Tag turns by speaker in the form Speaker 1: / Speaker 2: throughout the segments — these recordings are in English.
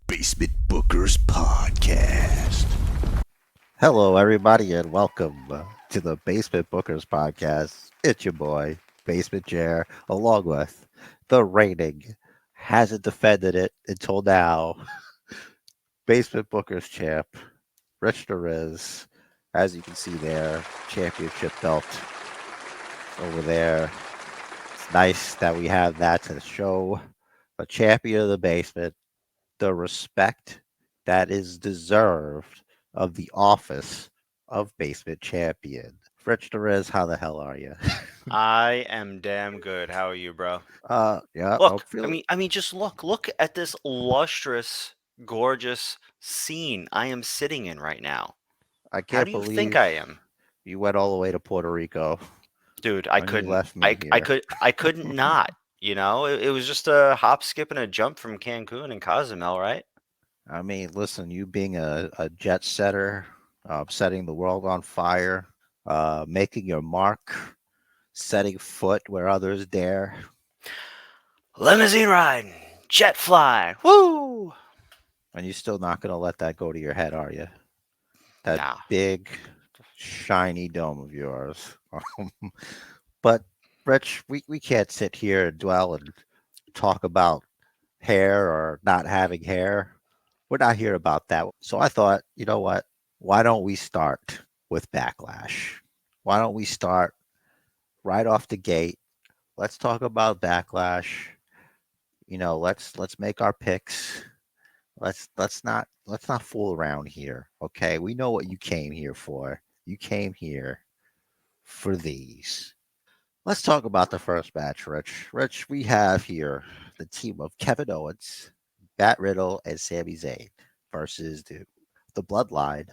Speaker 1: Basement Bookers Podcast.
Speaker 2: Hello, everybody, and welcome to the Basement Bookers Podcast. It's your boy, Basement Chair, along with the reigning, hasn't defended it until now, Basement Bookers champ, Rich the Riz. As you can see there, championship belt over there. It's nice that we have that to show a champion of the basement the respect that is deserved of the office of basement champion. Rich Perez, how the hell are you?
Speaker 3: I am damn good. How are you, bro?
Speaker 2: Yeah, I'm
Speaker 3: Look, I
Speaker 2: feeling.
Speaker 3: mean, I mean, just look at this lustrous, gorgeous scene I am sitting in right now.
Speaker 2: I
Speaker 3: How
Speaker 2: can't
Speaker 3: do you think
Speaker 2: believe
Speaker 3: I am,
Speaker 2: you went all the way to Puerto Rico
Speaker 3: dude?
Speaker 2: when you left me here.
Speaker 3: I couldn't not. It was just a hop, skip, and a jump from Cancun and Cozumel, right?
Speaker 2: I mean, listen, you being a jet setter, setting the world on fire, making your mark, setting foot where others dare.
Speaker 3: Limousine ride, jet fly, woo!
Speaker 2: And you're still not going to let that go to your head, are you? That
Speaker 3: Nah,
Speaker 2: big, shiny dome of yours. But, Rich, we can't sit here and dwell and talk about hair or not having hair. We're not here about that. So I thought, you know what? Why don't we start with Backlash? Why don't we start right off the gate? Let's talk about Backlash. Let's make our picks. Let's not fool around here. Okay, we know what you came here for. You came here for these. Let's talk about the first match, Rich. Rich, we have here the team of Kevin Owens, Matt Riddle, and Sami Zayn versus the Bloodline,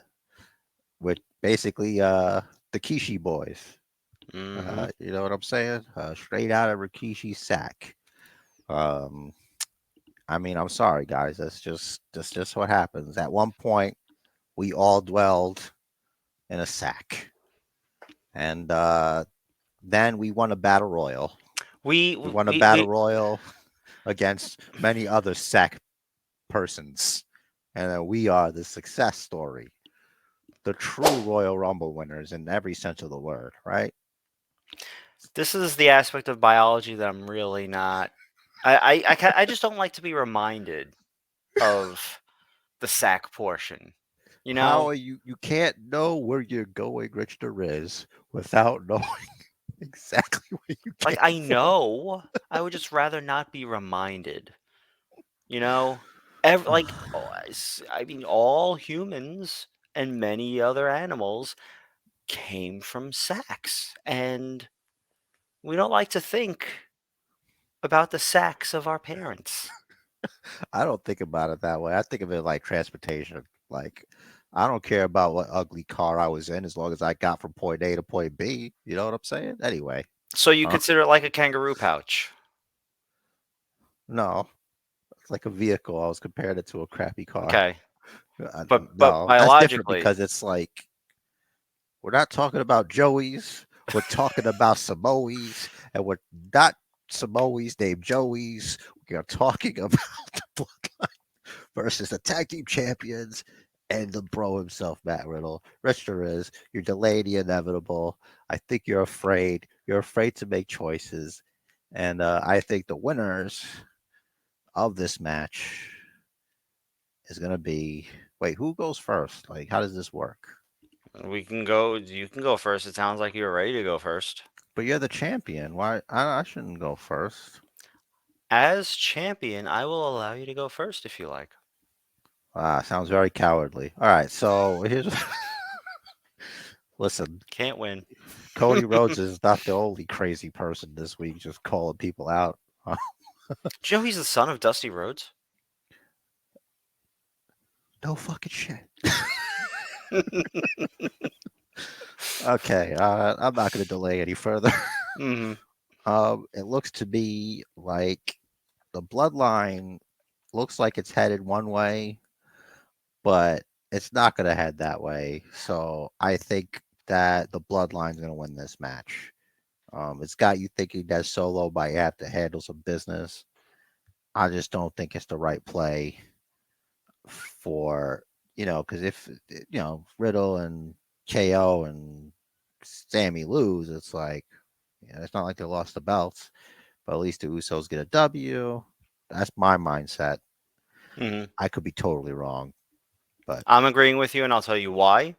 Speaker 2: with basically the Kishi boys.
Speaker 3: mm-hmm.
Speaker 2: You know what I'm saying? Straight out of Rikishi's sack. Um, I mean, I'm sorry, guys. That's just what happens. At one point, we all dwelled in a sack, and then we won a battle royal.
Speaker 3: We
Speaker 2: We won a
Speaker 3: we
Speaker 2: battle
Speaker 3: we
Speaker 2: royal against many other sack persons, and we are the success story, the true Royal Rumble winners in every sense of the word, right?
Speaker 3: This is the aspect of biology that I'm really not. I just don't like to be reminded of the sack portion. You
Speaker 2: How
Speaker 3: know,
Speaker 2: are you? You can't know where you're going, Rich the Riz, without knowing exactly where you
Speaker 3: like
Speaker 2: came
Speaker 3: I
Speaker 2: from.
Speaker 3: know, I would just rather not be reminded. You know, I mean, all humans and many other animals came from sacks, and we don't like to think about the sacks of our parents.
Speaker 2: I don't think about it that way. I think of it like transportation. Like, I don't care about what ugly car I was in as long as I got from point A to point B. You know what I'm saying? Anyway,
Speaker 3: So you
Speaker 2: uh,
Speaker 3: consider it like a kangaroo pouch.
Speaker 2: no, it's like a vehicle. I was comparing it to a crappy car.
Speaker 3: Okay. But
Speaker 2: No, that's different
Speaker 3: biologically,
Speaker 2: because it's like we're not talking about Joey's. We're talking about Samoes, and we're not Samoes named Joey's. We are talking about the Bloodline versus the tag team champions and the bro himself, Matt Riddle. Rich is you're delaying the inevitable. I think you're afraid. You're afraid to make choices, and I think the winners of this match is going to be. Wait, who goes first? Like, how does this work?
Speaker 3: we can go. You can go first. It sounds like you're ready to go first.
Speaker 2: But you're the champion. Why? I shouldn't go first.
Speaker 3: As champion, I will allow you to go first if you like.
Speaker 2: Ah, sounds very cowardly. All right, so here's listen.
Speaker 3: Can't win.
Speaker 2: Cody Rhodes is not the only crazy person this week, just calling people out.
Speaker 3: Do you know he's the son of Dusty Rhodes?
Speaker 2: No fucking shit. Okay, I'm not going to delay any further.
Speaker 3: Mm-hmm.
Speaker 2: It looks to be like the bloodline looks like it's headed one way, but it's not going to head that way. So I think that the bloodline's going to win this match. It's got you thinking that Solo might have to handle some business. I just don't think it's the right play. for, because if, Riddle and KO and Sammy lose, it's like, it's not like they lost the belts, but at least the Usos get a W. That's my mindset.
Speaker 3: Hmm.
Speaker 2: I could be totally wrong, but
Speaker 3: I'm agreeing with you, and I'll tell you why.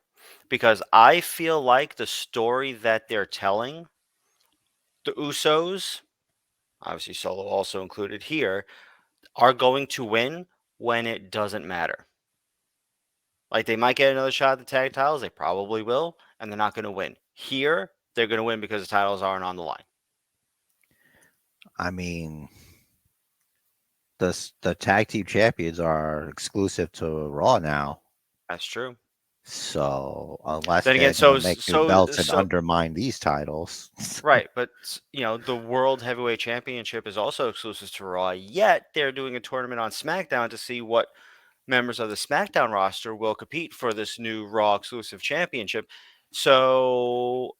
Speaker 3: Because I feel like the story that they're telling, the Usos, obviously Solo also included here, are going to win when it doesn't matter. Like they might get another shot at the tag titles, they probably will, and they're not going to win. Here, they're going to win because the titles aren't on the line.
Speaker 2: I mean, the tag team champions are exclusive to Raw now.
Speaker 3: That's true.
Speaker 2: So unless
Speaker 3: Then again,
Speaker 2: they're gonna make new belts and undermine these titles,
Speaker 3: right, but the World Heavyweight Championship is also exclusive to Raw. Yet they're doing a tournament on SmackDown to see what members of the SmackDown roster will compete for this new Raw exclusive championship. So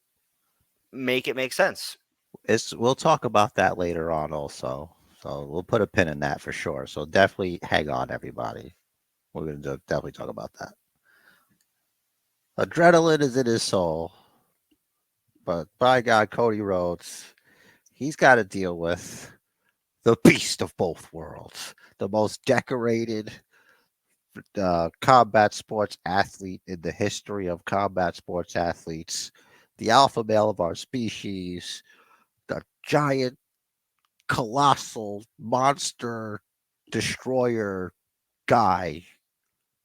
Speaker 3: make it make sense.
Speaker 2: we'll talk about that later on also. So we'll put a pin in that for sure. So definitely hang on, everybody. We're gonna definitely talk about that. Adrenaline is in his soul, but by God, Cody Rhodes, he's got to deal with the beast of both worlds, the most decorated combat sports athlete in the history of combat sports athletes, the alpha male of our species, the giant, colossal monster destroyer guy,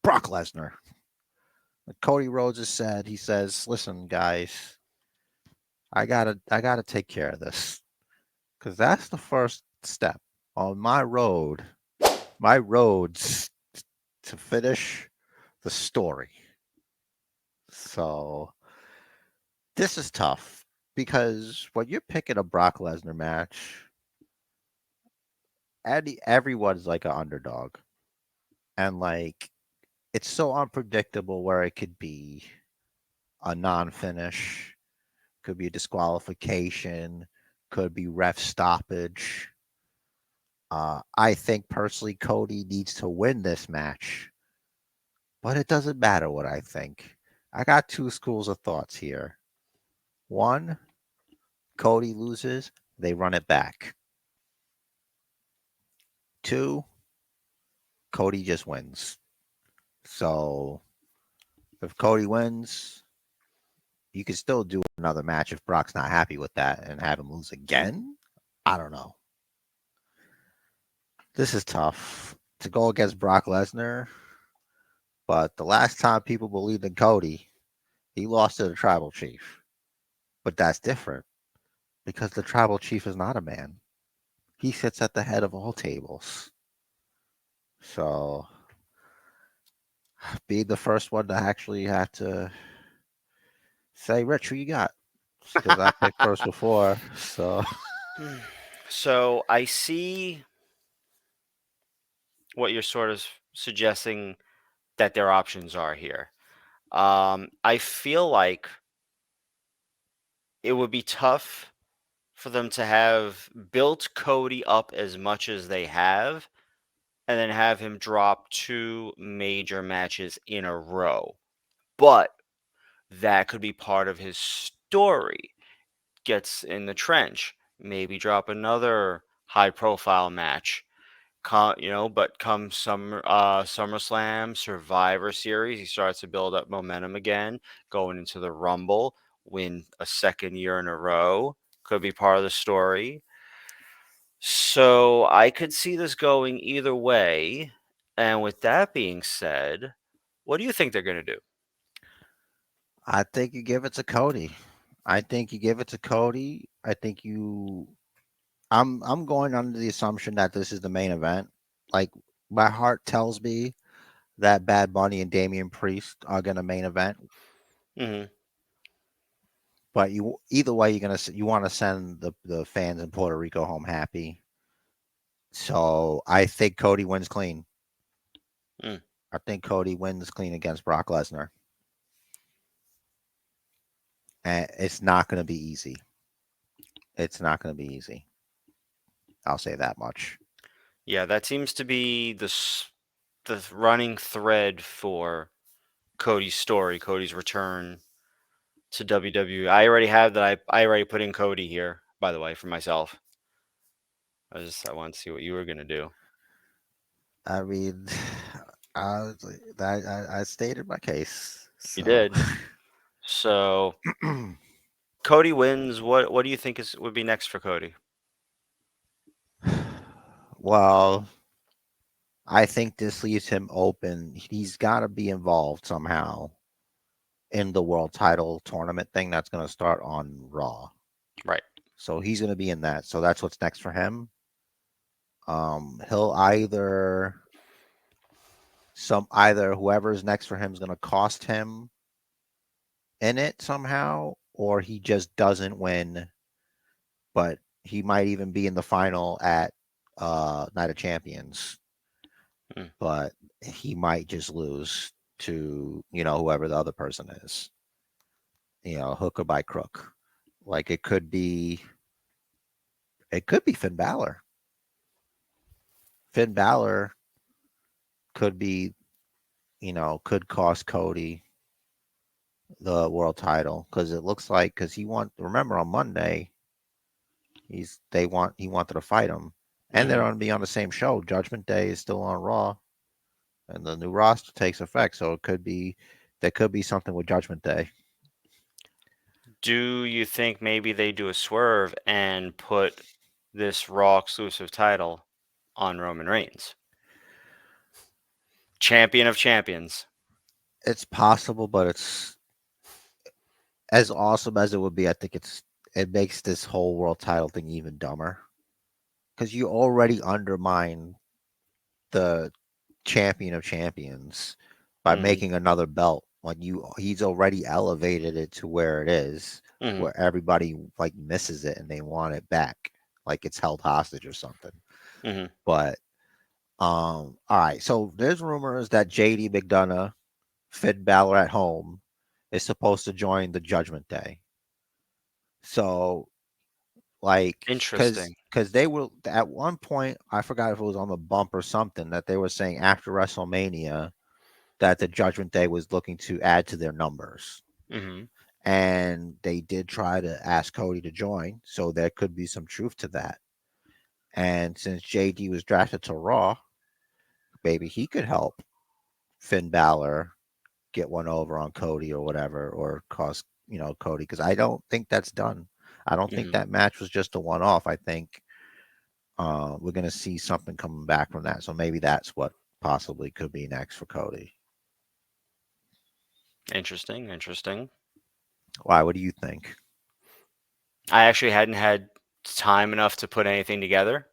Speaker 2: Brock Lesnar. Cody Rhodes has said, he says, listen, guys, I gotta take care of this. Because that's the first step on my roads to finish the story. So this is tough because when you're picking a Brock Lesnar match, everyone's like an underdog. And like it's so unpredictable where it could be a non-finish, could be a disqualification, could be ref stoppage. I think personally Cody needs to win this match, but it doesn't matter what I think. I got two schools of thoughts here. One, Cody loses, they run it back. Two, Cody just wins. So if Cody wins, you can still do another match if Brock's not happy with that and have him lose again. I don't know. This is tough to go against Brock Lesnar, but the last time people believed in Cody, he lost to the tribal chief. But that's different because the tribal chief is not a man. He sits at the head of all tables. So being the first one to actually have to say, Rich, who you got? Because I picked first before. So
Speaker 3: So I see what you're sort of suggesting that their options are here. I feel like it would be tough for them to have built Cody up as much as they have and then have him drop two major matches in a row. But that could be part of his story. Gets in the trench, maybe drop another high profile match. But come SummerSlam, Survivor Series, he starts to build up momentum again, going into the Rumble, win a second year in a row. Could be part of the story. So I could see this going either way. And with that being said, what do you think they're going to do?
Speaker 2: I think you give it to Cody. I think you give it to Cody. I'm going under the assumption that this is the main event. Like my heart tells me that Bad Bunny and Damien Priest are gonna main event.
Speaker 3: Hmm.
Speaker 2: But you either way, you want to send the fans in Puerto Rico home happy. So I think Cody wins clean.
Speaker 3: Mm.
Speaker 2: I think Cody wins clean against Brock Lesnar, and it's not going to be easy. It's not going to be easy. I'll say that much.
Speaker 3: Yeah, that seems to be the running thread for Cody's story, Cody's return to WWE. I already have that. I already put in Cody here, by the way, for myself. I wanted to see what you were gonna do.
Speaker 2: I mean, I stated my case.
Speaker 3: You
Speaker 2: So,
Speaker 3: did. So Cody wins. What do you think would be next for Cody?
Speaker 2: well, I think this leaves him open. He's got to be involved somehow in the world title tournament thing that's going to start on Raw.
Speaker 3: Right.
Speaker 2: So he's going to be in that. So that's what's next for him. He'll either whoever's next for him is going to cost him in it somehow, or he just doesn't win, but he might even be in the final at Night of Champions,
Speaker 3: Hmm.
Speaker 2: but he might just lose to whoever the other person is, hook or by crook. Like it could be Finn Balor. Finn Balor could be, could cost Cody the world title because it looks like remember on Monday he wanted to fight him, and they're
Speaker 3: Mhm.
Speaker 2: going to be on the same show. Judgment Day is still on Raw, and the new roster takes effect, so there could be something with Judgment Day.
Speaker 3: Do you think maybe they do a swerve and put this Raw exclusive title on Roman Reigns, champion of champions?
Speaker 2: It's possible, but it's as awesome as it would be. I think it makes this whole world title thing even dumber because you already undermine the champion of champions by
Speaker 3: Mhm.
Speaker 2: making another belt. Like he's already elevated it to where it is,
Speaker 3: Mhm.
Speaker 2: where everybody like misses it and they want it back, like it's held hostage or something.
Speaker 3: Mhm.
Speaker 2: But all right. So there's rumors that JD McDonough, Finn Balor at home, is supposed to join the Judgment Day. So like because
Speaker 3: Interesting.
Speaker 2: because they were at one point, I forgot if it was on the bump or something, that they were saying after WrestleMania that the Judgment Day was looking to add to their numbers.
Speaker 3: Mhm.
Speaker 2: And they did try to ask Cody to join, so there could be some truth to that. And since JD was drafted to Raw, maybe he could help Finn Balor get one over on Cody or whatever, or cost Cody, because I don't think that's done. I don't think
Speaker 3: Mhm.
Speaker 2: that match was just a one off. I think we're gonna see something coming back from that. So maybe that's what possibly could be next for Cody.
Speaker 3: Interesting. Interesting.
Speaker 2: Why? What do you think?
Speaker 3: I actually hadn't had time enough to put anything together.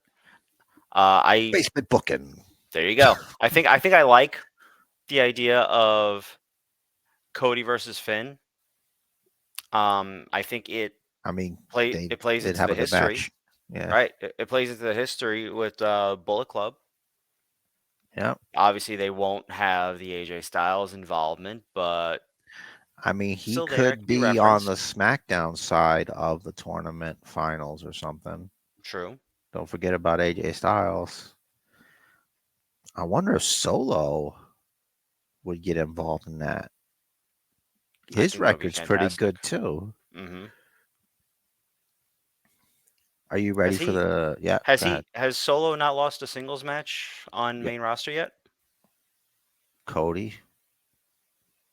Speaker 3: I
Speaker 2: Basement booking.
Speaker 3: There you go. I think I like the idea of Cody versus Finn. I think
Speaker 2: I mean, they
Speaker 3: it plays
Speaker 2: did
Speaker 3: into
Speaker 2: have
Speaker 3: the
Speaker 2: a good
Speaker 3: history,
Speaker 2: match. Yeah.
Speaker 3: right? It plays into the history with Bullet Club.
Speaker 2: Yeah.
Speaker 3: Obviously, they won't have the AJ Styles involvement, but
Speaker 2: I mean, he
Speaker 3: still there. It
Speaker 2: could
Speaker 3: could be
Speaker 2: be on the
Speaker 3: referenced.
Speaker 2: SmackDown side of the tournament finals or something.
Speaker 3: True.
Speaker 2: Don't forget about AJ Styles. I wonder if Solo would get involved in that.
Speaker 3: I
Speaker 2: His
Speaker 3: think that would be
Speaker 2: record's pretty
Speaker 3: fantastic.
Speaker 2: good too.
Speaker 3: Hmm.
Speaker 2: Are you ready
Speaker 3: Has
Speaker 2: for
Speaker 3: he
Speaker 2: the? Yeah,
Speaker 3: has
Speaker 2: go ahead.
Speaker 3: he has Solo not lost a singles match on
Speaker 2: Yeah,
Speaker 3: main roster yet?
Speaker 2: Cody.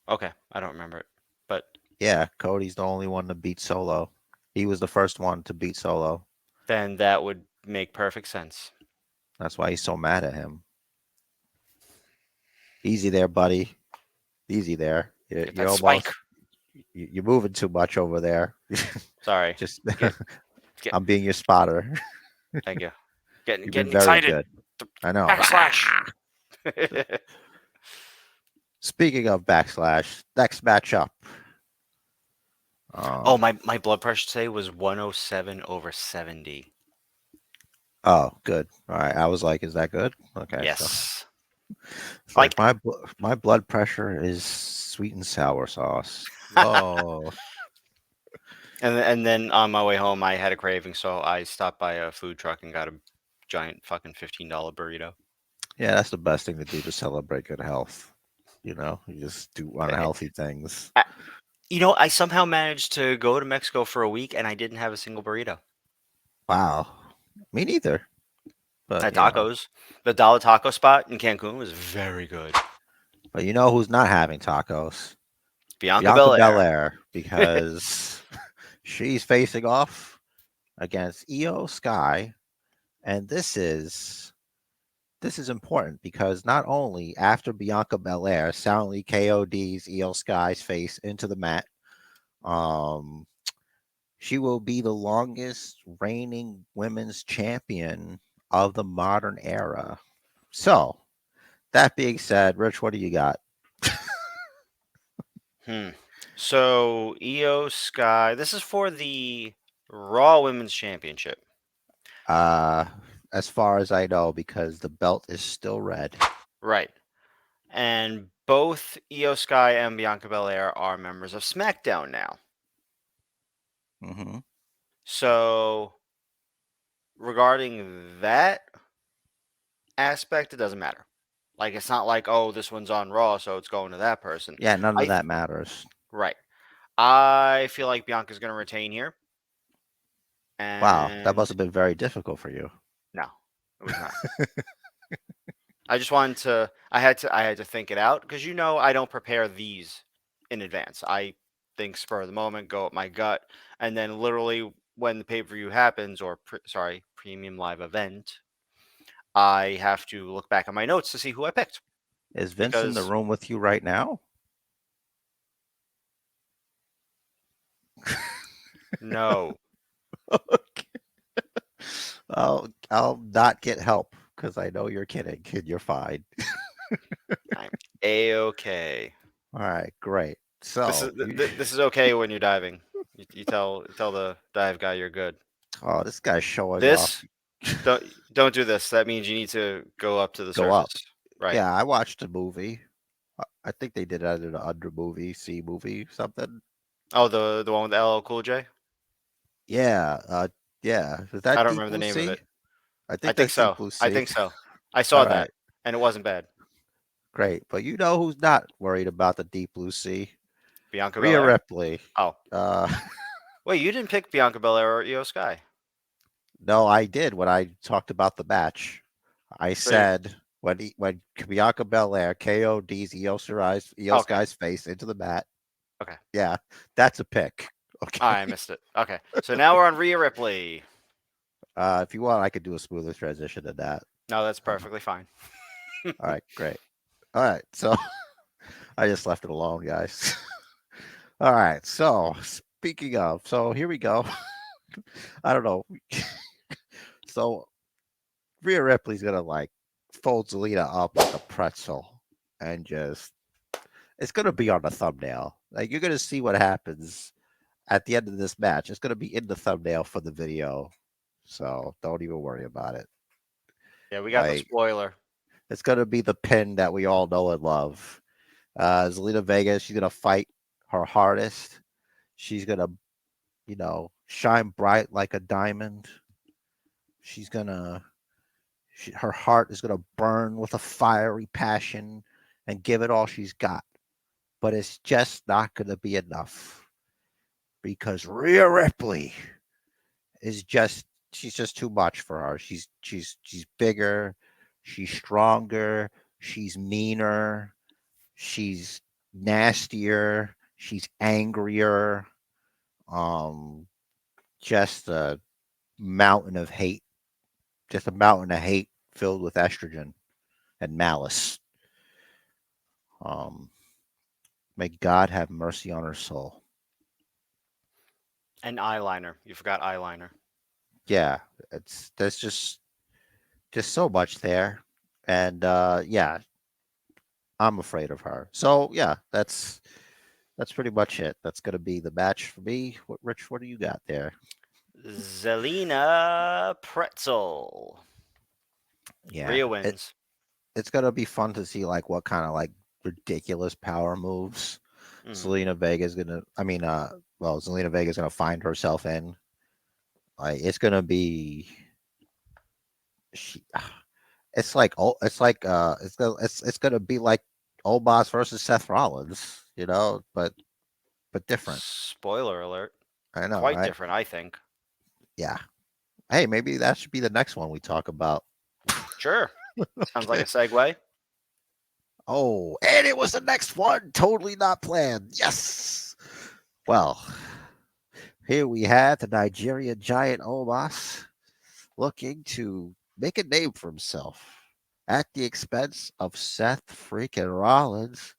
Speaker 3: Okay, I don't remember it, but
Speaker 2: Yeah, Cody's the only one to beat Solo. He was the first one to beat Solo.
Speaker 3: then that would make perfect sense.
Speaker 2: That's why he's so mad at him. Easy there, buddy. Easy there. You're,
Speaker 3: Get
Speaker 2: you're
Speaker 3: that spike.
Speaker 2: almost. You're moving too much over there.
Speaker 3: Sorry.
Speaker 2: Just,
Speaker 3: Get get.
Speaker 2: I'm being your spotter.
Speaker 3: Thank you. Getting
Speaker 2: You've been
Speaker 3: getting
Speaker 2: very
Speaker 3: excited.
Speaker 2: good.
Speaker 3: The
Speaker 2: I know.
Speaker 3: backslash.
Speaker 2: Speaking of backslash, next matchup.
Speaker 3: Oh,
Speaker 2: Um,
Speaker 3: my blood pressure today was 107/70.
Speaker 2: oh, good. All right. I was like, is that good? Okay, so
Speaker 3: Yes.
Speaker 2: it's like
Speaker 3: Like
Speaker 2: my blood pressure is sweet and sour sauce. Oh,
Speaker 3: and then on my way home I had a craving, so I stopped by a food truck and got a giant fucking $15 burrito.
Speaker 2: Yeah, that's the best thing to do to celebrate good health. You just do unhealthy things.
Speaker 3: I, I somehow managed to go to Mexico for a week and I didn't have a single burrito.
Speaker 2: Wow. Me neither.
Speaker 3: I
Speaker 2: But
Speaker 3: had tacos. The Dollar Taco spot in Cancun was very good.
Speaker 2: you know who's not having tacos?
Speaker 3: Bianca
Speaker 2: Bianca
Speaker 3: Belair.
Speaker 2: Belair, because she's facing off against Iyo Sky, and this is important because not only after Bianca Belair soundly KOD's Iyo Sky's face into the mat, um, she will be the longest reigning women's champion of the modern era. So, that being said, Rich, what do you got?
Speaker 3: Hmm. So Iyo Sky. This is for the Raw Women's Championship.
Speaker 2: Uh, as far as I know, because the belt is still red.
Speaker 3: Right. And both Iyo Sky and Bianca Belair are members of SmackDown now.
Speaker 2: Hmm.
Speaker 3: So regarding that aspect, it doesn't matter. Like it's not like, oh, this one's on Raw, so it's going to that person.
Speaker 2: Yeah, none of
Speaker 3: I
Speaker 2: that matters.
Speaker 3: right. I feel like Bianca's going to retain here,
Speaker 2: Wow, that
Speaker 3: and
Speaker 2: must have been very difficult for you.
Speaker 3: no, it was not. I just wanted to. I had to think it out because I don't prepare these in advance. I think spur of the moment, go with my gut, and then literally when the pay per view happens, or premium live event, I have to look back at my notes to see who I picked
Speaker 2: Is Vince in the
Speaker 3: because
Speaker 2: room with you right now?
Speaker 3: no,
Speaker 2: Okay. I'll not get help because I know you're kidding. Kid, you're fine.
Speaker 3: I'm a okay.
Speaker 2: All right, great.
Speaker 3: This is
Speaker 2: So,
Speaker 3: this is okay when you're diving. You tell the dive guy you're good.
Speaker 2: oh, this guy's showing off.
Speaker 3: This don't do this. That means you need to go up to the
Speaker 2: Go up.
Speaker 3: surface. Right.
Speaker 2: Yeah, I watched a movie. I think they did that in an under movie, C movie, something.
Speaker 3: Oh, the one with LL Cool J.
Speaker 2: Yeah, yeah. Is
Speaker 3: I
Speaker 2: that
Speaker 3: don't
Speaker 2: Deep
Speaker 3: remember the
Speaker 2: Blue
Speaker 3: name of
Speaker 2: Sea?
Speaker 3: it.
Speaker 2: I
Speaker 3: I
Speaker 2: think
Speaker 3: think
Speaker 2: that's Deep
Speaker 3: so.
Speaker 2: Blue
Speaker 3: I
Speaker 2: Sea.
Speaker 3: think so. I
Speaker 2: All
Speaker 3: saw that
Speaker 2: right,
Speaker 3: and it wasn't bad.
Speaker 2: great. But you know who's not worried about the Deep Blue Sea?
Speaker 3: Bianca
Speaker 2: Rhea
Speaker 3: Belair.
Speaker 2: Ripley.
Speaker 3: Oh,
Speaker 2: Uh,
Speaker 3: wait, you didn't pick Bianca Belair or Iyo Sky.
Speaker 2: no, I did when I talked about the match. I
Speaker 3: So
Speaker 2: said when Bianca Belair KOD's Iyo
Speaker 3: okay,
Speaker 2: Sky's face into the mat.
Speaker 3: okay.
Speaker 2: Yeah, that's a pick. Okay.
Speaker 3: I missed it. Okay, so now we're on Rhea Ripley.
Speaker 2: If you want, I could do a smoother transition than that.
Speaker 3: No, that's
Speaker 2: Um,
Speaker 3: perfectly fine.
Speaker 2: all right, great. All right, so I just left it alone, guys. All right, so speaking of, so here we go. I don't know. So Rhea Ripley's gonna like fold Zelena up like a pretzel and just it's gonna be on the thumbnail. Like you're gonna see what happens at the end of this match. It's gonna be in the thumbnail for the video. So don't even worry about it.
Speaker 3: Yeah, we got the
Speaker 2: Like
Speaker 3: spoiler.
Speaker 2: it's gonna be the pin that we all know and love. Zelina Vega, she's gonna fight her hardest. She's gonna, shine bright like a diamond. She's gonna, her heart is gonna burn with a fiery passion and give it all she's got. But it's just not gonna be enough because Rhea Ripley is she's just too much for her. She's bigger, she's stronger, she's meaner, she's nastier, she's angrier. Um, just a mountain of hate, just a mountain of hate filled with estrogen and malice. Um, may God have mercy on her soul.
Speaker 3: And eyeliner. You forgot eyeliner.
Speaker 2: Yeah, there's just so much there, and yeah, I'm afraid of her. So yeah, that's pretty much it. That's gonna be the match for me. Rich, what do you got there?
Speaker 3: Zelena Pretzel.
Speaker 2: Yeah,
Speaker 3: Rhea wins.
Speaker 2: it's gonna be fun to see like what kind of like ridiculous power moves
Speaker 3: Mm.
Speaker 2: Selena Vega's gonna. I mean, well, Selena Vega's gonna find herself in. Like it's gonna be. She, it's gonna be like Omos versus Seth Rollins, but different.
Speaker 3: Spoiler alert.
Speaker 2: I know,
Speaker 3: Quite
Speaker 2: right?
Speaker 3: different, I think.
Speaker 2: Yeah. Hey, maybe that should be the next one we talk about.
Speaker 3: Sure. Sounds like a
Speaker 2: Okay.
Speaker 3: segue.
Speaker 2: Oh, and it was the next one. Totally not planned. Yes. Well, here we have the Nigerian giant Omos looking to make a name for himself at the expense of Seth freaking Rollins.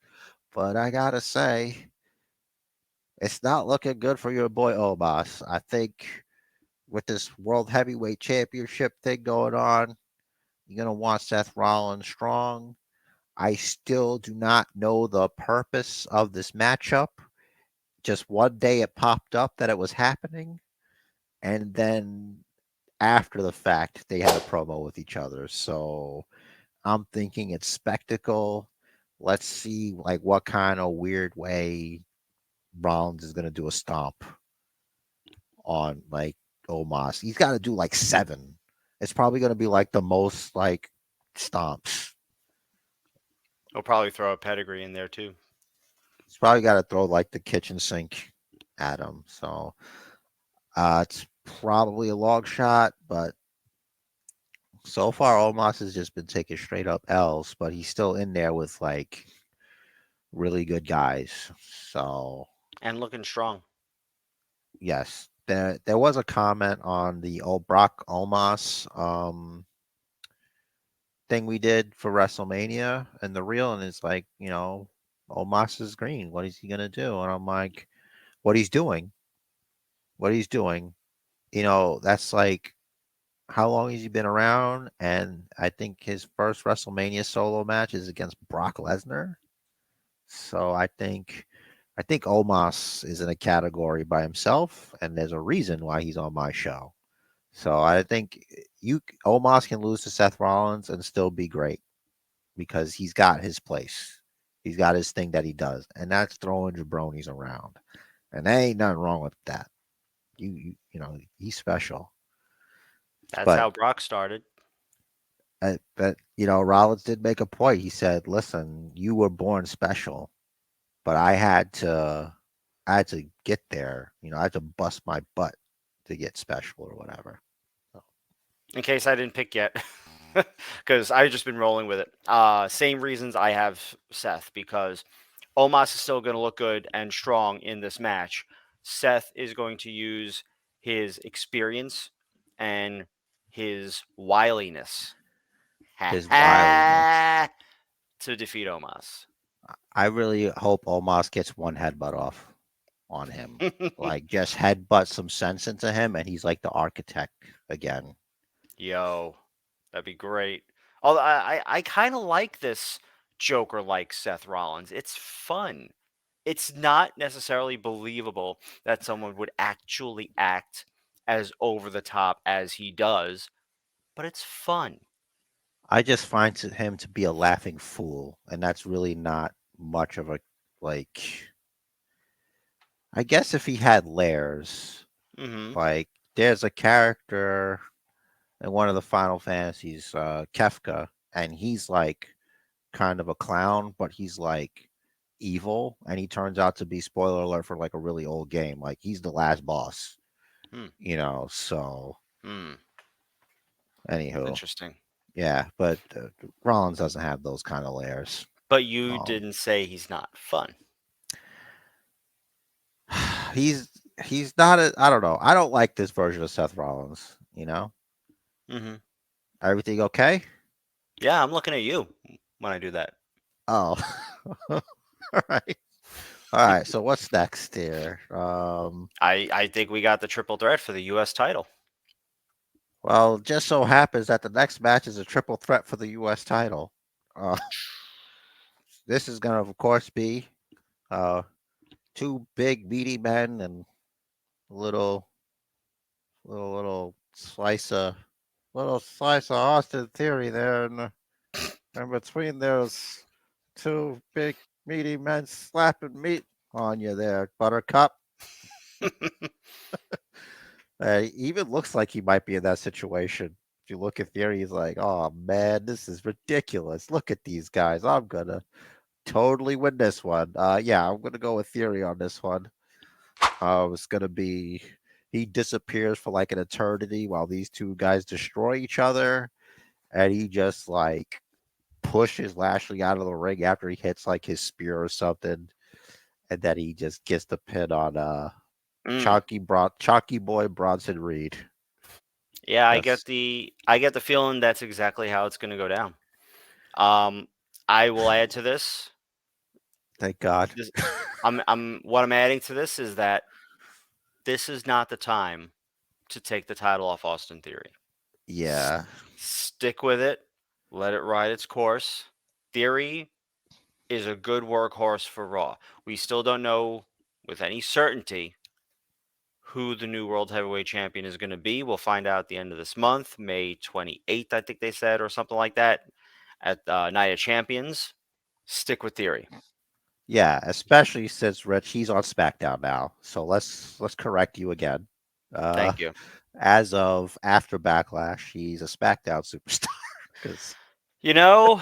Speaker 2: But I gotta say, it's not looking good for your boy Omos. I think with this World Heavyweight Championship thing going on, you're gonna want Seth Rollins strong. I still do not know the purpose of this matchup. Just one day it popped up that it was happening, and then after the fact, they had a promo with each other. So I'm thinking it's spectacle. Let's see like what kind of weird way Rollins is gonna do a stomp on like Omos. He's got to do like 7. It's probably gonna be like the most like stomps.
Speaker 3: We'll probably throw a pedigree in there too.
Speaker 2: He's probably got to throw like the kitchen sink at him. So it's probably a long shot, but so far Omos has just been taking straight up L's, but he's still in there with like really good guys. So
Speaker 3: And looking strong.
Speaker 2: yes, there was a comment on the old Brock Omos thing we did for WrestleMania and the reel, and it's like, Omos is green. What is he gonna do? And I'm like, what he's doing, what he's doing. That's like how long has he been around? And I think his first WrestleMania solo match is against Brock Lesnar. So I think Omos is in a category by himself, and there's a reason why he's on my show. So I think you Omos can lose to Seth Rollins and still be great because he's got his place. He's got his thing that he does, and that's throwing jabronis around. And there ain't nothing wrong with that. He's special.
Speaker 3: That's
Speaker 2: But
Speaker 3: how Brock started.
Speaker 2: Rollins did make a point. He said, "Listen, you were born special, but I had to get there. I had to bust my butt to get special or whatever." So,
Speaker 3: In case I didn't pick yet. Because I've just been rolling with it. Same reasons I have Seth, because Omos is still going to look good and strong in this match. Seth is going to use his experience and his wiliness
Speaker 2: his wiliness.
Speaker 3: to defeat Omos.
Speaker 2: I really hope Omos gets one headbutt off on him. Like just headbutt some sense into him, and he's like the architect again.
Speaker 3: Yo, that'd be great. Although I kind of like this Joker like Seth Rollins. It's fun. It's not necessarily believable that someone would actually act as over the top as he does, but it's fun.
Speaker 2: I just find him to be a laughing fool, and that's really not much of a like. I guess if he had layers,
Speaker 3: Hmm.
Speaker 2: like there's a character in one of the Final Fantasies, Kefka, and he's like kind of a clown, but he's like evil, and he turns out to be, spoiler alert, for like a really old game. Like he's the last boss,
Speaker 3: Hmm.
Speaker 2: So
Speaker 3: Hmm. It's
Speaker 2: anywho,
Speaker 3: interesting.
Speaker 2: yeah, but Rollins doesn't have those kind of layers.
Speaker 3: But you
Speaker 2: Um,
Speaker 3: didn't say he's not fun.
Speaker 2: he's he's not a. I don't know. I don't like this version of Seth Rollins.
Speaker 3: Hmm.
Speaker 2: Everything okay?
Speaker 3: Yeah, I'm looking at you when I do that.
Speaker 2: Oh, all right. All right. So what's next here?
Speaker 3: I think we got the triple threat for the U.S. title.
Speaker 2: Well, just so happens that the next match is a triple threat for the U.S. title. Uh, this is gonna, of course, be uh, two big meaty men and a little slice of Austin Theory there, and between those two big meaty men slapping meat on you there, Buttercup. He even looks like he might be in that situation. If you look at Theory, he's like, "Oh man, this is ridiculous. Look at these guys. I'm gonna totally win this one." Yeah, I'm gonna go with Theory on this one. It's gonna be he disappears for like an eternity while these two guys destroy each other, and he just like pushes Lashley out of the ring after he hits like his spear or something, and then he just gets the pin on
Speaker 3: Mm.
Speaker 2: Chalky Boy Bronson Reed.
Speaker 3: Yeah,
Speaker 2: That's
Speaker 3: I get the feeling that's exactly how it's gonna go down. Um, I will add to this.
Speaker 2: thank God.
Speaker 3: This I'm what I'm adding to this is that this is not the time to take the title off Austin Theory.
Speaker 2: Yeah,
Speaker 3: Stick with it. Let it ride its course. Theory is a good workhorse for Raw. We still don't know with any certainty who the new World Heavyweight Champion is going to be. We'll find out at the end of this month, May 28th, I think they said, or something like that, at Night of Champions. Stick with Theory.
Speaker 2: yeah. Especially since Rich he's on SmackDown now. So let's correct you again. Uh,
Speaker 3: Thank you.
Speaker 2: as of after Backlash, he's a SmackDown superstar. Because
Speaker 3: You know,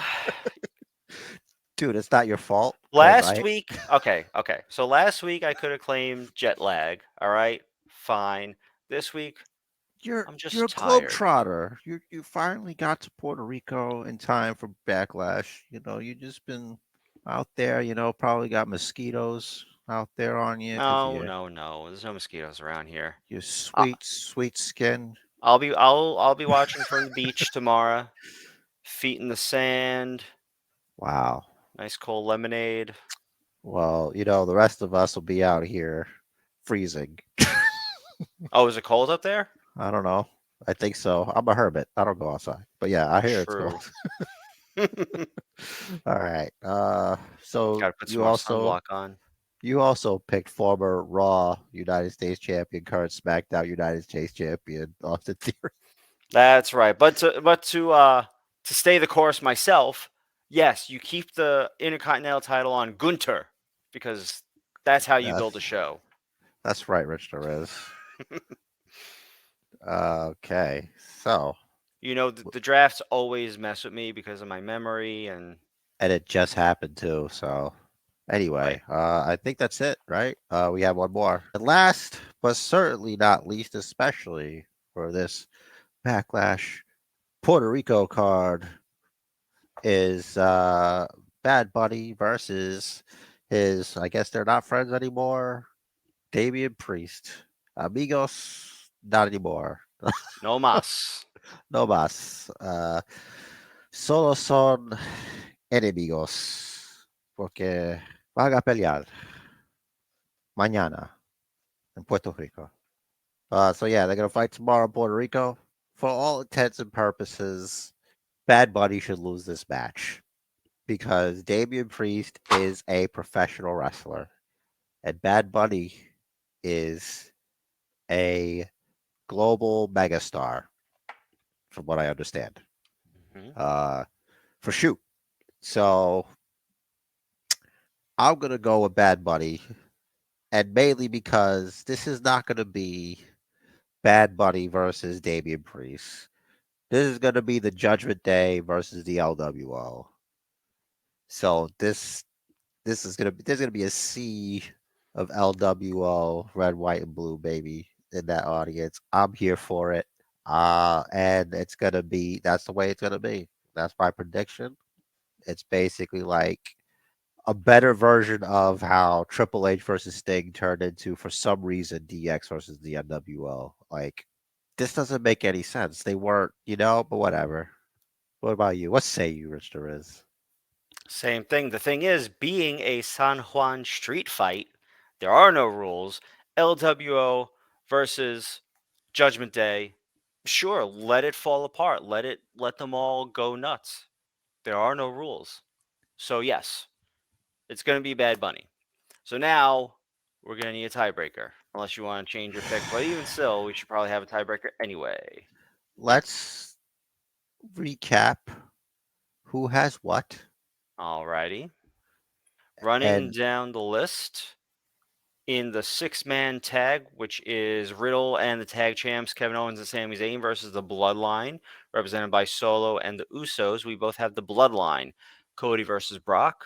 Speaker 2: dude, it's not your fault. All
Speaker 3: last
Speaker 2: right,
Speaker 3: week, okay. So last week I could have claimed jet lag. All right, fine. This week, I'm
Speaker 2: you're
Speaker 3: just
Speaker 2: a
Speaker 3: tired.
Speaker 2: globetrotter. You finally got to Puerto Rico in time for Backlash. You know, you just been out there. You know, probably got mosquitoes out there on you because
Speaker 3: No, no, no. There's no mosquitoes around here.
Speaker 2: your
Speaker 3: Uh,
Speaker 2: sweet skin.
Speaker 3: I'll be watching from the beach tomorrow. Feet in the sand,
Speaker 2: Wow.
Speaker 3: nice cold lemonade.
Speaker 2: Well, you know, the rest of us will be out here freezing.
Speaker 3: Oh, is it cold up there?
Speaker 2: I don't know. I think so. I'm a hermit. I don't go outside. But yeah, I hear it's cold.
Speaker 3: True. Gotta
Speaker 2: All right. So
Speaker 3: put some more sunblock on.
Speaker 2: you also picked former Raw United States champion, current SmackDown United States champion, Austin Theory.
Speaker 3: That's right. To stay the course myself, yes, you keep the Intercontinental title on Gunter because that's how you
Speaker 2: That's
Speaker 3: build a show.
Speaker 2: that's right, Rich the Riz. Okay. So
Speaker 3: You know, the drafts always mess with me because of my memory and
Speaker 2: and it just happened too. So
Speaker 3: right.
Speaker 2: anyway, I think that's it, right? We have one more. And last, but certainly not least, especially for this Backlash Puerto Rico card, is Bad Bunny versus his. I guess they're not friends anymore. Damien Priest, amigos, not anymore.
Speaker 3: No mas.
Speaker 2: No más. Solo son enemigos porque van a pelear mañana in Puerto Rico. So yeah, they're gonna fight tomorrow in Puerto Rico. For all intents and purposes, Bad Bunny should lose this match because Damian Priest is a professional wrestler, and Bad Bunny is a global megastar, from what I understand.
Speaker 3: Mhm.
Speaker 2: Uh, for shoot. So I'm gonna go with Bad Bunny, and mainly because this is not gonna be Bad Bunny versus Damian Priest. This is gonna be the Judgment Day versus the LWO. So this is gonna be there's gonna be a sea of LWO, red, white, and blue, baby, in that audience. I'm here for it. And it's gonna be that's the way it's gonna be. That's my prediction. It's basically like a better version of how Triple H versus Sting turned into, for some reason, DX versus the NWO. Like, this doesn't make any sense. They weren't, but whatever. What about you? What say you, Rich the Riz?
Speaker 3: Same thing. The thing is, being a San Juan street fight, there are no rules. LWO versus Judgment Day. Sure, let it fall apart. Let them all go nuts. There are no rules. So yes, it's going to be Bad Bunny. So now we're going to need a tiebreaker, unless you want to change your pick. But even still, we should probably have a tiebreaker anyway.
Speaker 2: Let's recap who has what.
Speaker 3: Alrighty, running
Speaker 2: And
Speaker 3: down the list. In the six-man tag, which is Riddle and the tag champs Kevin Owens and Sami Zayn versus the Bloodline, represented by Solo and the Usos. We both have the Bloodline. Cody versus Brock.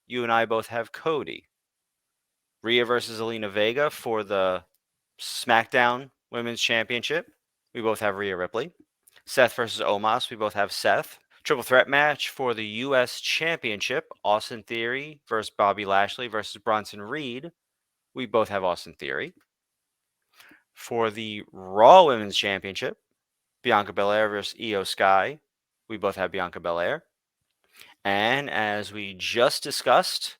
Speaker 3: You and I both have Cody. Rhea versus Zelena Vega for the SmackDown Women's Championship. We both have Rhea Ripley. Seth versus Omos. We both have Seth. Triple threat match for the U.S. Championship. Austin Theory versus Bobby Lashley versus Bronson Reed. We both have Austin Theory. For the Raw Women's Championship, Bianca Belair versus Iyo Sky. We both have Bianca Belair. And as we just discussed,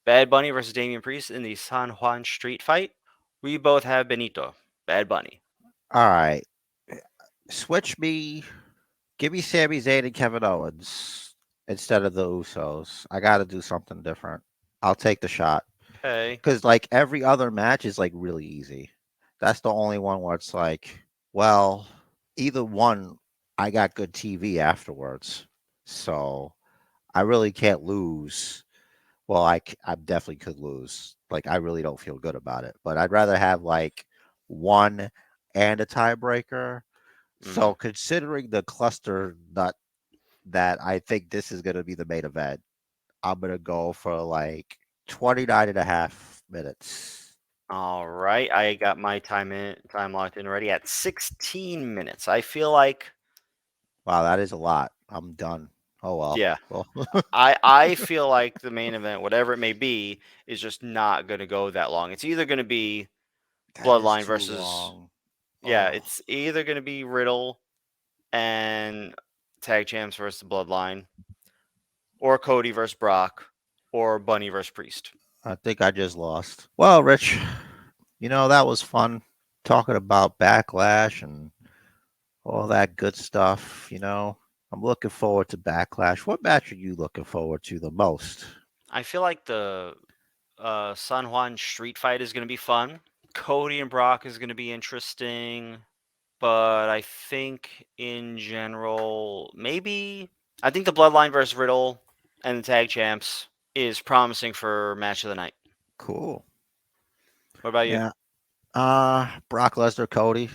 Speaker 3: Bad Bunny versus Damien Priest in the San Juan Street fight. We both have Benito, Bad Bunny.
Speaker 2: All right. Switch me. Give me Sami Zayn and Kevin Owens instead of the Usos. I got to do something different. I'll take the shot.
Speaker 3: Okay.
Speaker 2: Because, like, every other match is, like, really easy. That's the only one where it's like, well, either one, I got good TV afterwards. So I really can't lose. Well, I definitely could lose. Like, I really don't feel good about it. But I'd rather have, like, one and a tiebreaker. So considering the cluster nut that I think this is going to be the main event, I'm going to go for, like, 29 and a half minutes.
Speaker 3: All right. I got my time locked in already at 16 minutes. I feel like,
Speaker 2: Wow, that is a lot. I'm done. Oh, well.
Speaker 3: yeah.
Speaker 2: Well,
Speaker 3: I feel like the main event, whatever it may be, is just not going to go that long. It's either going to be
Speaker 2: that is
Speaker 3: Bloodline
Speaker 2: too
Speaker 3: versus,
Speaker 2: long.
Speaker 3: yeah,
Speaker 2: Oh,
Speaker 3: it's either going to be Riddle and tag champs versus the Bloodline, or Cody versus Brock, or Bunny versus Priest.
Speaker 2: I think I just lost. Well, Rich, that was fun talking about Backlash and all that good stuff. I'm looking forward to Backlash. What match are you looking forward to the most?
Speaker 3: I feel like the San Juan Street fight is going to be fun. Cody and Brock is going to be interesting. But I think in general, maybe I think the Bloodline versus Riddle and the tag champs is promising for match of the night.
Speaker 2: Cool.
Speaker 3: What about you?
Speaker 2: Yeah. Brock Lesnar, Cody,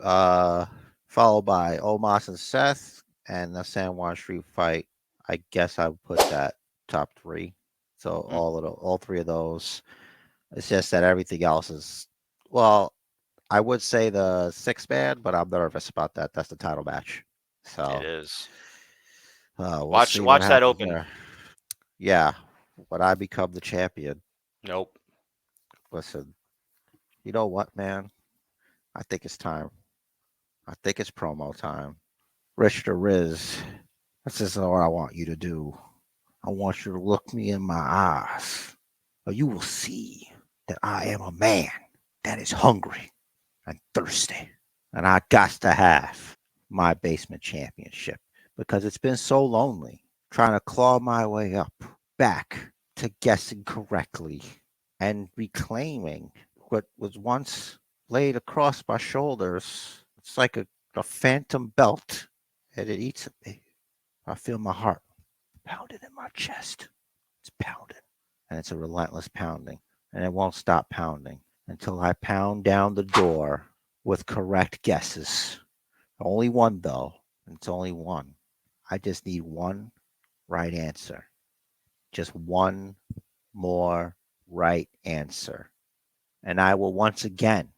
Speaker 2: uh, followed by Omos and Seth, and the San Juan Street fight. I guess I would put that top three. So
Speaker 3: Mm,
Speaker 2: all three of those. It's just that everything else is, well, I would say the six man, but I'm nervous about that. That's the title match.
Speaker 3: it
Speaker 2: So
Speaker 3: is.
Speaker 2: we'll
Speaker 3: Watch
Speaker 2: see what
Speaker 3: watch that
Speaker 2: happens
Speaker 3: open.
Speaker 2: there. Yeah, when I become the champion,
Speaker 3: Nope.
Speaker 2: listen, you know what, man? I think it's time. I think it's promo time. Rich the Riz, this is what I want you to do. I want you to look me in my eyes, or you will see that I am a man that is hungry and thirsty. And I got to have my basement championship because it's been so lonely trying to claw my way up back to guessing correctly and reclaiming what was once laid across my shoulders. It's like a phantom belt, and it eats at me. I feel my heart pounding in my chest. It's pounding, and it's a relentless pounding, and it won't stop pounding until I pound down the door with correct guesses. Only one, though. It's only one. I just need one right answer. Just one more right answer. And I will once again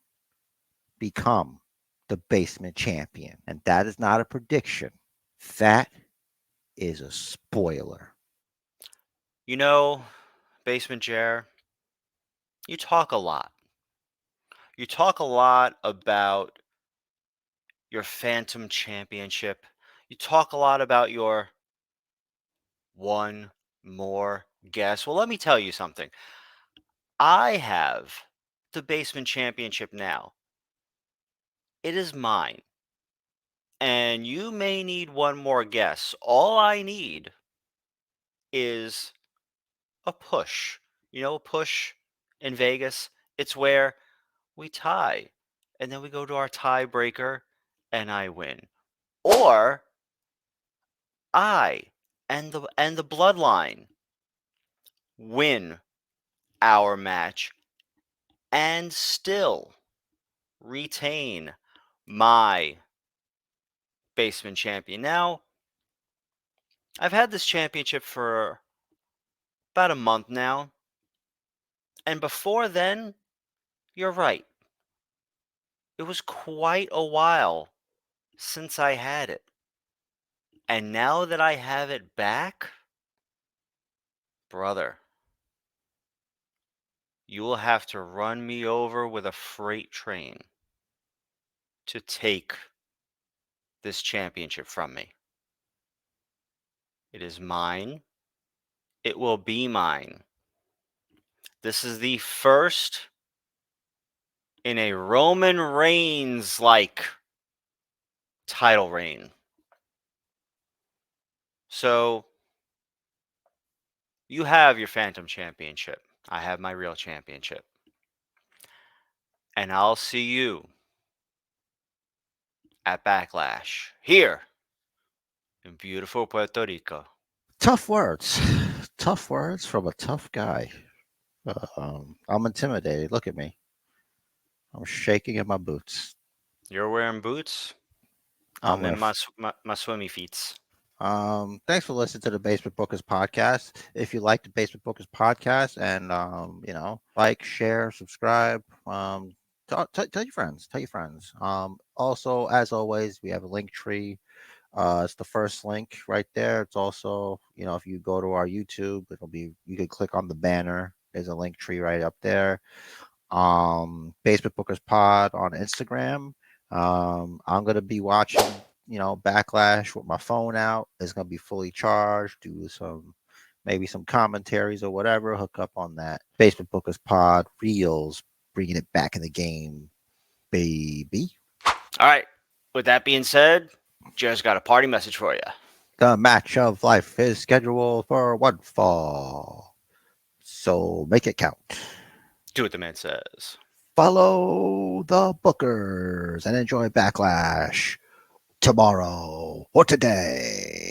Speaker 2: become the basement champion. And that is not a prediction. That is a spoiler.
Speaker 3: You know, Basement Chair, you talk a lot. You talk a lot about your Phantom Championship. You talk a lot about your one more guess. Well, let me tell you something. I have the Basement Championship now. It is mine. And you may need one more guess. All I need is a push. You know, a push in Vegas. It's where we tie and then we go to our tiebreaker and I win. Or I and the bloodline win our match and still retain my basement champion. Now, I've had this championship for about a month now. And before then, you're right. It was quite a while since I had it. And now that I have it back, brother, you will have to run me over with a freight train to take this championship from me. It is mine. It will be mine. This is the first in a Roman Reigns like title reign. So you have your Phantom Championship. I have my real championship. And I'll see you at Backlash here in beautiful Puerto Rico.
Speaker 2: Tough words. Tough words from a tough guy. I'm intimidated. Look at me. I'm shaking in my boots.
Speaker 3: You're wearing boots. I'm in my swimmy feets.
Speaker 2: Thanks for listening to the Basement Bookers podcast. If you like the Basement Bookers podcast, and like, share, subscribe, tell your friends. Tell your friends. Also, as always, we have a link tree. It's the first link right there. It's also, if you go to our YouTube, you can click on the banner. There's a link tree right up there. Basement Bookers Pod on Instagram. I'm gonna be watching, Backlash with my phone out. It's gonna be fully charged. Do maybe some commentaries or whatever. Hook up on that. Basement Bookers Pod Reels, bringing it back in the game, baby.
Speaker 3: All right. With that being said, just got a party message for you.
Speaker 2: The match of life is scheduled for one fall, so make it count.
Speaker 3: Do what the man says.
Speaker 2: Follow the Bookers and enjoy Backlash tomorrow or today.